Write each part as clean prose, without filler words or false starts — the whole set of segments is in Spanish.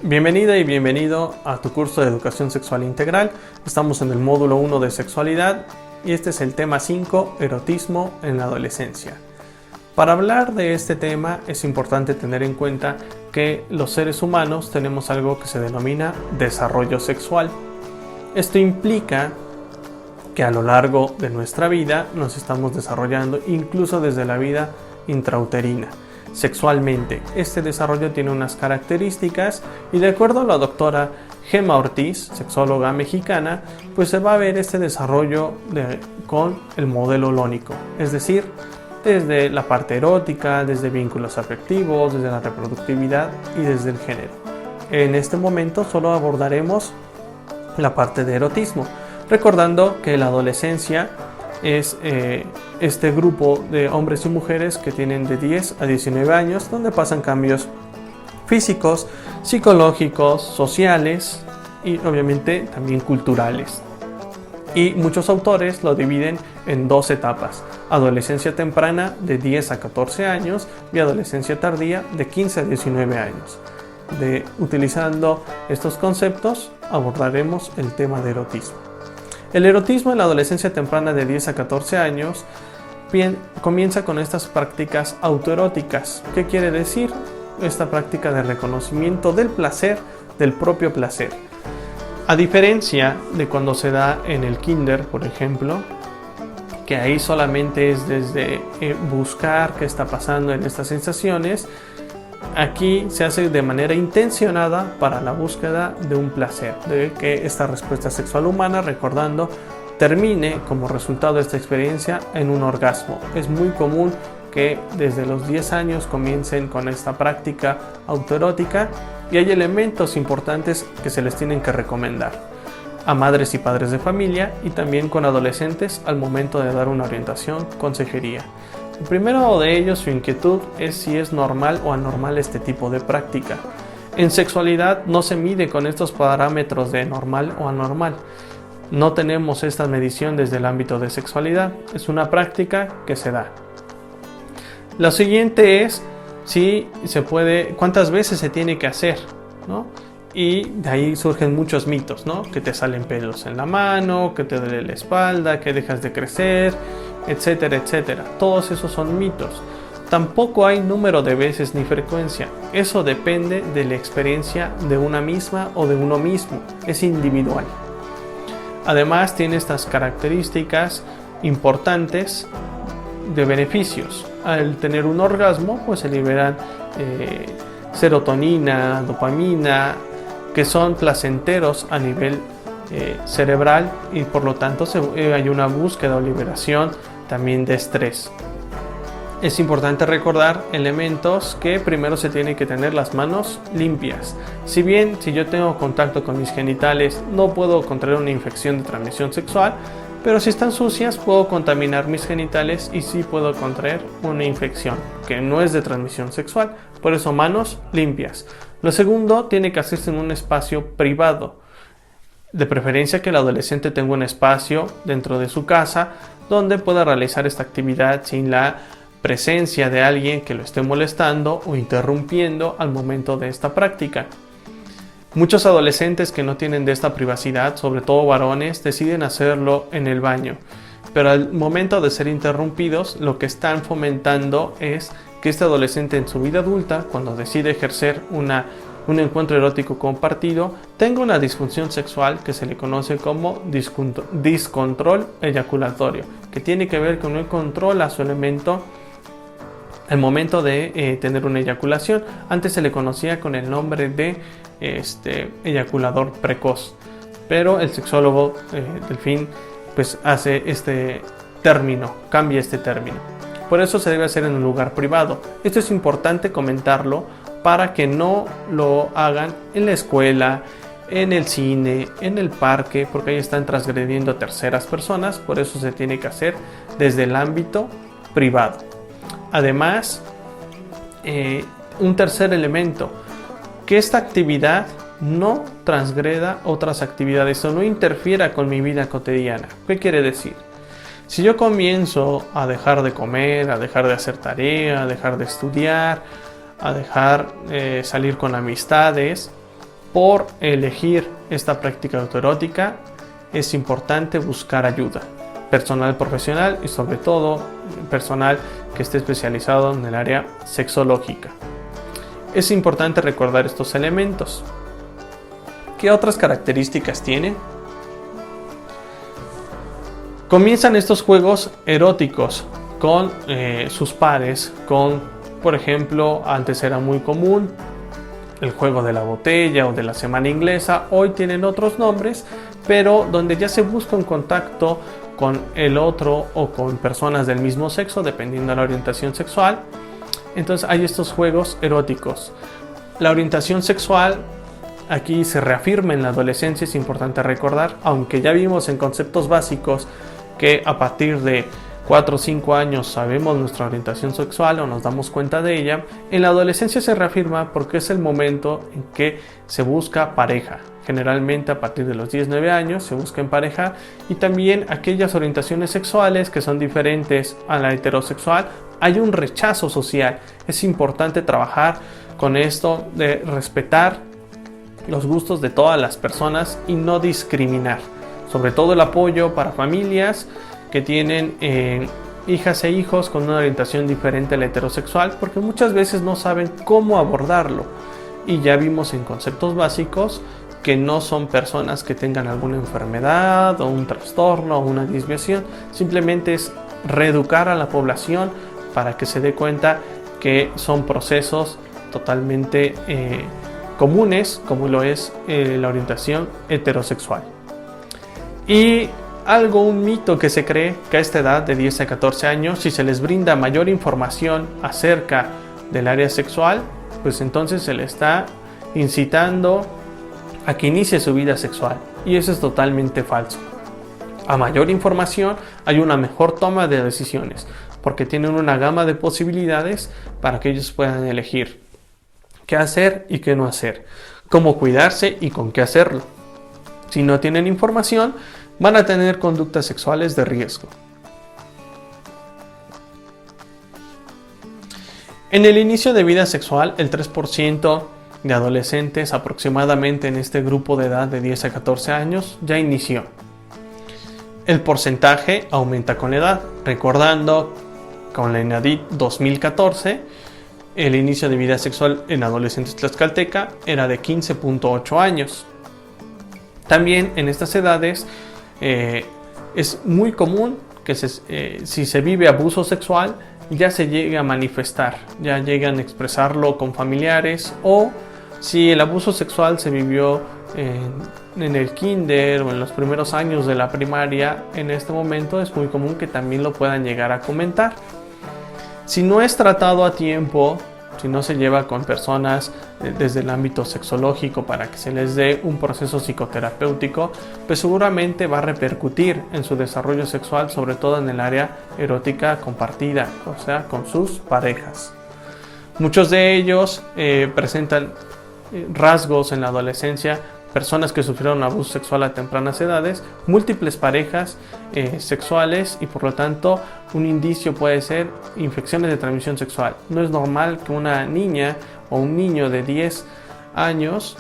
Bienvenida y bienvenido a tu curso de Educación Sexual Integral. Estamos en el módulo 1 de Sexualidad y este es el tema 5, Erotismo en la adolescencia. Para hablar de este tema es importante tener en cuenta que los seres humanos tenemos algo que se denomina desarrollo sexual. Esto implica que a lo largo de nuestra vida nos estamos desarrollando incluso desde la vida intrauterina. Sexualmente, este desarrollo tiene unas características y de acuerdo a la doctora Gemma Ortiz, sexóloga mexicana, pues se va a ver este desarrollo con el modelo lónico, es decir, desde la parte erótica, desde vínculos afectivos, desde la reproductividad y desde el género. En este momento solo abordaremos la parte de erotismo, recordando que la adolescencia es este grupo de hombres y mujeres que tienen de 10 a 19 años, donde pasan cambios físicos, psicológicos, sociales y obviamente también culturales. Y muchos autores lo dividen en dos etapas: adolescencia temprana de 10 a 14 años y adolescencia tardía de 15 a 19 años. Utilizando estos conceptos abordaremos el tema de erotismo. El erotismo en la adolescencia temprana de 10 a 14 años comienza con estas prácticas autoeróticas. ¿Qué quiere decir? Esta práctica de reconocimiento del placer, del propio placer. A diferencia de cuando se da en el kinder, por ejemplo, que ahí solamente es desde buscar qué está pasando en estas sensaciones, aquí se hace de manera intencionada para la búsqueda de un placer, de que esta respuesta sexual humana, recordando, termine como resultado de esta experiencia en un orgasmo. Es muy común que desde los 10 años comiencen con esta práctica autoerótica y hay elementos importantes que se les tienen que recomendar a madres y padres de familia y también con adolescentes al momento de dar una orientación, consejería. El primero de ellos, su inquietud, es si es normal o anormal este tipo de práctica. En sexualidad no se mide con estos parámetros de normal o anormal. No tenemos esta medición desde el ámbito de sexualidad. Es una práctica que se da. Lo siguiente es si se puede, cuántas veces se tiene que hacer, ¿no? Y de ahí surgen muchos mitos, ¿no? Que te salen pelos en la mano, que te duele la espalda, que dejas de crecer, etcétera, etcétera. Todos esos son mitos. Tampoco hay número de veces ni frecuencia. Eso depende de la experiencia de una misma o de uno mismo. Es individual. Además, tiene estas características importantes de beneficios. Al tener un orgasmo, pues se liberan serotonina, dopamina, que son placenteros a nivel cerebral y por lo tanto hay una búsqueda o liberación también de estrés. Es importante recordar elementos que primero se tienen que tener las manos limpias. Si bien si yo tengo contacto con mis genitales no puedo contraer una infección de transmisión sexual, pero si están sucias puedo contaminar mis genitales y sí puedo contraer una infección que no es de transmisión sexual. Por eso manos limpias. Lo segundo, tiene que hacerse en un espacio privado. De preferencia que el adolescente tenga un espacio dentro de su casa donde pueda realizar esta actividad sin la presencia de alguien que lo esté molestando o interrumpiendo al momento de esta práctica. Muchos adolescentes que no tienen de esta privacidad, sobre todo varones, deciden hacerlo en el baño, pero al momento de ser interrumpidos, lo que están fomentando es que este adolescente en su vida adulta, cuando decide ejercer un encuentro erótico compartido, tenga una disfunción sexual que se le conoce como discontrol eyaculatorio, que tiene que ver con no controla su elemento al momento de tener una eyaculación. Antes se le conocía con el nombre de eyaculador precoz, pero el sexólogo Delfín pues hace este término, cambia este término. Por eso se debe hacer en un lugar privado. Esto es importante comentarlo para que no lo hagan en la escuela, en el cine, en el parque, porque ahí están transgrediendo a terceras personas. Por eso se tiene que hacer desde el ámbito privado. Además, un tercer elemento, que esta actividad no transgreda otras actividades o no interfiera con mi vida cotidiana. ¿Qué quiere decir? Si yo comienzo a dejar de comer, a dejar de hacer tarea, a dejar de estudiar, a dejar salir con amistades, por elegir esta práctica autoerótica es importante buscar ayuda, personal profesional y sobre todo personal que esté especializado en el área sexológica. Es importante recordar estos elementos. ¿Qué otras características tienen? Comienzan estos juegos eróticos con sus pares, por ejemplo, antes era muy común el juego de la botella o de la semana inglesa, hoy tienen otros nombres, pero donde ya se busca un contacto con el otro o con personas del mismo sexo, dependiendo de la orientación sexual. Entonces hay estos juegos eróticos. La orientación sexual aquí se reafirma en la adolescencia, es importante recordar, aunque ya vimos en conceptos básicos que a partir de 4 o 5 años sabemos nuestra orientación sexual o nos damos cuenta de ella, en la adolescencia se reafirma porque es el momento en que se busca pareja. Generalmente a partir de los 10-9 años se busca en pareja, y también aquellas orientaciones sexuales que son diferentes a la heterosexual, hay un rechazo social. Es importante trabajar con esto de respetar los gustos de todas las personas y no discriminar. Sobre todo el apoyo para familias que tienen hijas e hijos con una orientación diferente a la heterosexual, porque muchas veces no saben cómo abordarlo. Y ya vimos en conceptos básicos que no son personas que tengan alguna enfermedad o un trastorno o una desviación, simplemente es reeducar a la población para que se dé cuenta que son procesos totalmente comunes, como lo es la orientación heterosexual. Y un mito que se cree que a esta edad de 10 a 14 años, si se les brinda mayor información acerca del área sexual, pues entonces se le está incitando a que inicie su vida sexual, y eso es totalmente falso. A mayor información hay una mejor toma de decisiones, porque tienen una gama de posibilidades para que ellos puedan elegir qué hacer y qué no hacer, cómo cuidarse y con qué hacerlo. Si no tienen información, van a tener conductas sexuales de riesgo. En el inicio de vida sexual, el 3% de adolescentes aproximadamente en este grupo de edad de 10 a 14 años ya inició. El porcentaje aumenta con la edad, recordando con la ENADIT 2014, el inicio de vida sexual en adolescentes tlaxcalteca era de 15.8 años. También en estas edades es muy común que si se vive abuso sexual ya se llegue a manifestar, ya llegan a expresarlo con familiares, o si el abuso sexual se vivió en el kinder o en los primeros años de la primaria, en este momento es muy común que también lo puedan llegar a comentar. Si no es tratado a tiempo, si no se lleva con personas desde el ámbito sexológico para que se les dé un proceso psicoterapéutico, pues seguramente va a repercutir en su desarrollo sexual, sobre todo en el área erótica compartida, o sea, con sus parejas. Muchos de ellos presentan rasgos en la adolescencia, personas que sufrieron abuso sexual a tempranas edades, múltiples parejas sexuales, y por lo tanto un indicio puede ser infecciones de transmisión sexual. No es normal que una niña o un niño de 10 años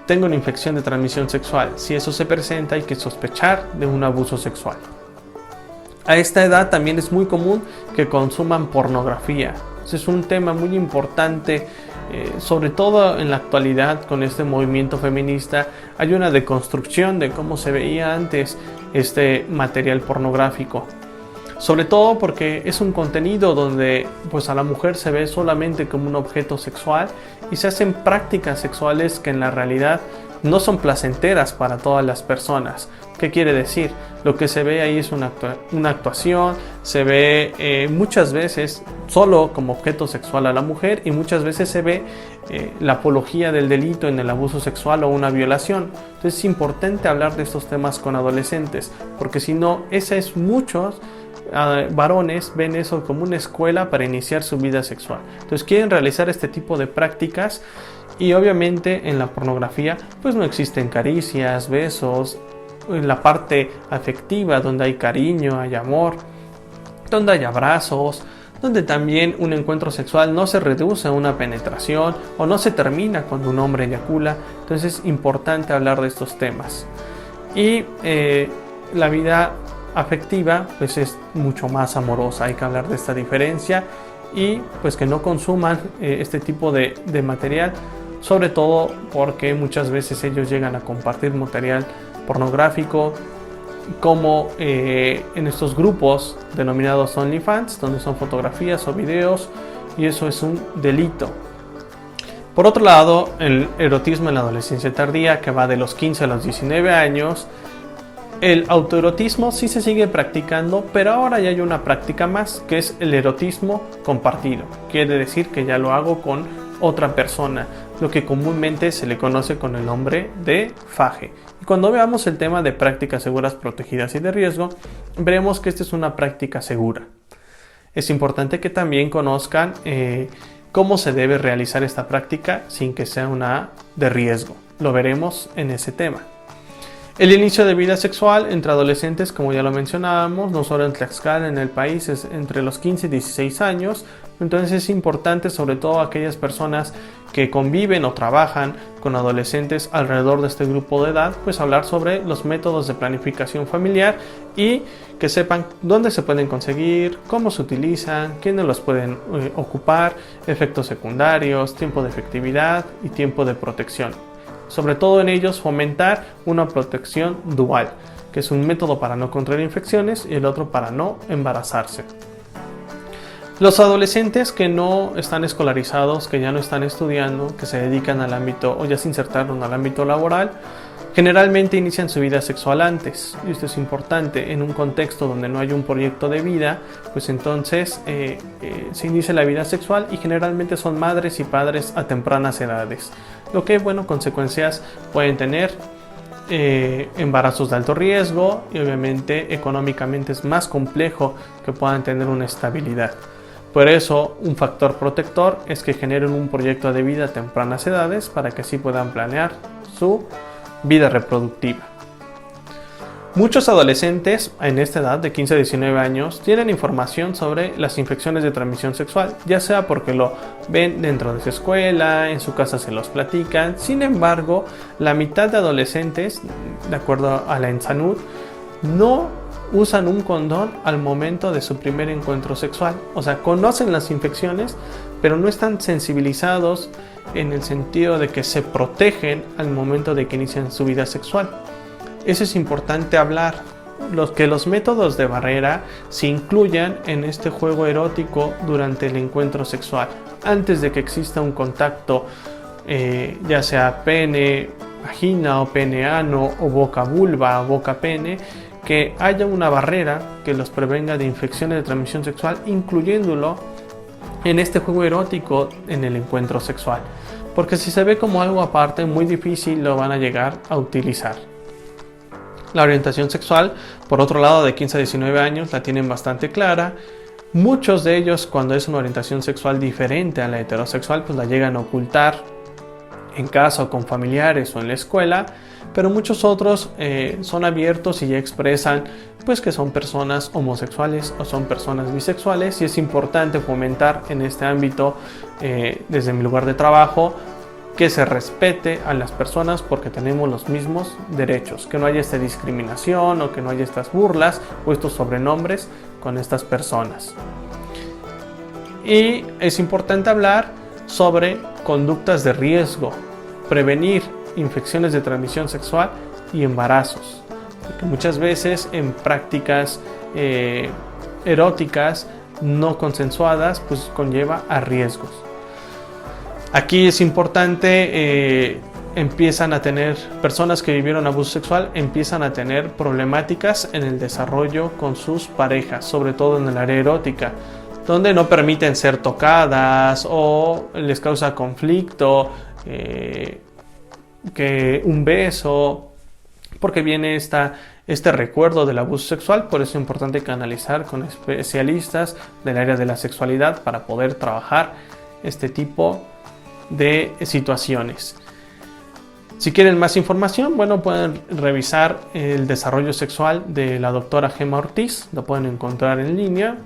tenga una infección de transmisión sexual. Si eso se presenta, hay que sospechar de un abuso sexual. A esta edad también es muy común que consuman pornografía. Ese es un tema muy importante. Sobre todo en la actualidad, con este movimiento feminista, hay una deconstrucción de cómo se veía antes este material pornográfico, sobre todo porque es un contenido donde pues a la mujer se ve solamente como un objeto sexual y se hacen prácticas sexuales que en la realidad no son placenteras para todas las personas. ¿Qué quiere decir? Lo que se ve ahí es una actuación, se ve muchas veces solo como objeto sexual a la mujer, y muchas veces se ve la apología del delito en el abuso sexual o una violación. Entonces es importante hablar de estos temas con adolescentes, porque si no, muchos varones ven eso como una escuela para iniciar su vida sexual. Entonces quieren realizar este tipo de prácticas, y obviamente en la pornografía pues no existen caricias, besos, en la parte afectiva donde hay cariño, hay amor, donde hay abrazos, donde también un encuentro sexual no se reduce a una penetración o no se termina cuando un hombre eyacula. Entonces es importante hablar de estos temas. Y la vida afectiva pues es mucho más amorosa, hay que hablar de esta diferencia y pues que no consuman este tipo de material, sobre todo porque muchas veces ellos llegan a compartir material pornográfico como en estos grupos denominados OnlyFans, donde son fotografías o videos, y eso es un delito. Por otro lado, el erotismo en la adolescencia tardía, que va de los 15 a los 19 años, el autoerotismo sí se sigue practicando, pero ahora ya hay una práctica más, que es el erotismo compartido. Quiere decir que ya lo hago con otra persona, lo que comúnmente se le conoce con el nombre de faje. Y cuando veamos el tema de prácticas seguras, protegidas y de riesgo, veremos que esta es una práctica segura. Es importante que también conozcan cómo se debe realizar esta práctica sin que sea una de riesgo. Lo veremos en ese tema. El inicio de vida sexual entre adolescentes, como ya lo mencionábamos, no solo en Tlaxcala, en el país, es entre los 15 y 16 años. Entonces es importante, sobre todo aquellas personas que conviven o trabajan con adolescentes alrededor de este grupo de edad, pues hablar sobre los métodos de planificación familiar y que sepan dónde se pueden conseguir, cómo se utilizan, quiénes los pueden ocupar, efectos secundarios, tiempo de efectividad y tiempo de protección. Sobre todo en ellos fomentar una protección dual, que es un método para no contraer infecciones y el otro para no embarazarse. Los adolescentes que no están escolarizados, que ya no están estudiando, que se dedican al ámbito o ya se insertaron al ámbito laboral, generalmente inician su vida sexual antes. Y esto es importante en un contexto donde no hay un proyecto de vida, pues entonces se inicia la vida sexual y generalmente son madres y padres a tempranas edades. Lo que, bueno, consecuencias pueden tener embarazos de alto riesgo y obviamente económicamente es más complejo que puedan tener una estabilidad. Por eso, un factor protector es que generen un proyecto de vida a tempranas edades para que así puedan planear su vida reproductiva. Muchos adolescentes en esta edad de 15 a 19 años tienen información sobre las infecciones de transmisión sexual, ya sea porque lo ven dentro de su escuela, en su casa se los platican. Sin embargo, la mitad de adolescentes, de acuerdo a la ENSANUD, no usan un condón al momento de su primer encuentro sexual. O sea, conocen las infecciones, pero no están sensibilizados en el sentido de que se protegen al momento de que inician su vida sexual. Eso es importante hablar, que los métodos de barrera se incluyan en este juego erótico durante el encuentro sexual, antes de que exista un contacto, ya sea pene, vagina o pene ano, o boca vulva o boca pene, que haya una barrera que los prevenga de infecciones de transmisión sexual, incluyéndolo en este juego erótico en el encuentro sexual. Porque si se ve como algo aparte, muy difícil lo van a llegar a utilizar. La orientación sexual, por otro lado, de 15 a 19 años la tienen bastante clara. Muchos de ellos, cuando es una orientación sexual diferente a la heterosexual, pues la llegan a ocultar en casa o con familiares o en la escuela, pero muchos otros son abiertos y ya expresan pues que son personas homosexuales o son personas bisexuales, y es importante fomentar en este ámbito, desde mi lugar de trabajo, que se respete a las personas porque tenemos los mismos derechos, que no haya esta discriminación o que no haya estas burlas o estos sobrenombres con estas personas. Y es importante hablar sobre conductas de riesgo, prevenir infecciones de transmisión sexual y embarazos, porque muchas veces en prácticas eróticas no consensuadas pues conlleva a riesgos. Aquí es importante, empiezan a tener personas que vivieron abuso sexual, empiezan a tener problemáticas en el desarrollo con sus parejas, sobre todo en el área erótica, donde no permiten ser tocadas o les causa conflicto, que un beso, porque viene este recuerdo del abuso sexual. Por eso es importante canalizar con especialistas del área de la sexualidad para poder trabajar este tipo de situaciones. Si quieren más información, bueno, pueden revisar el desarrollo sexual de la doctora Gemma Ortiz, lo pueden encontrar en línea.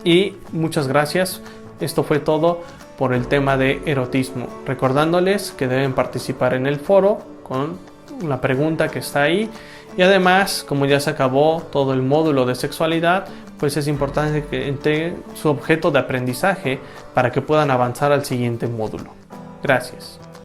Y muchas gracias. Esto fue todo por el tema de erotismo. Recordándoles que deben participar en el foro con la pregunta que está ahí. Y además, como ya se acabó todo el módulo de sexualidad, pues es importante que integren su objeto de aprendizaje para que puedan avanzar al siguiente módulo. Gracias.